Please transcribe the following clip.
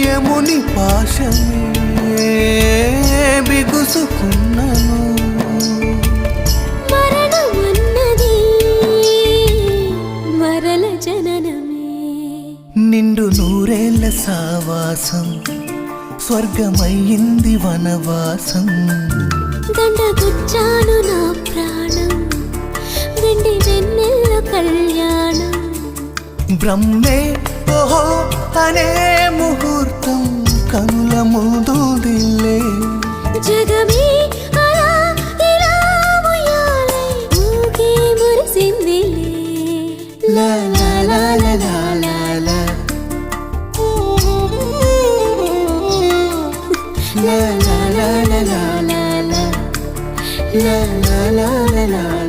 యముని పాశమే బిగుసుకున్నను మరణమన్నది మరల జననమే నిండు నూరేళ్ల సావాసం స్వర్గమయ్యింది వనవాసం దండగుచ్చాను నా ప్రాణం వెండి వెన్నెల్ల కళ్యాణం బ్రహ్మే ఓహో అనే ముహూర్తం కనుల ముందు దిల్లే జగమే అలా ఇలా ఉయ్యాలై ఊగే మురిసిందిలే లా లా లా లా లా లా లా లా లా లా లా లా లా లా లా లా లా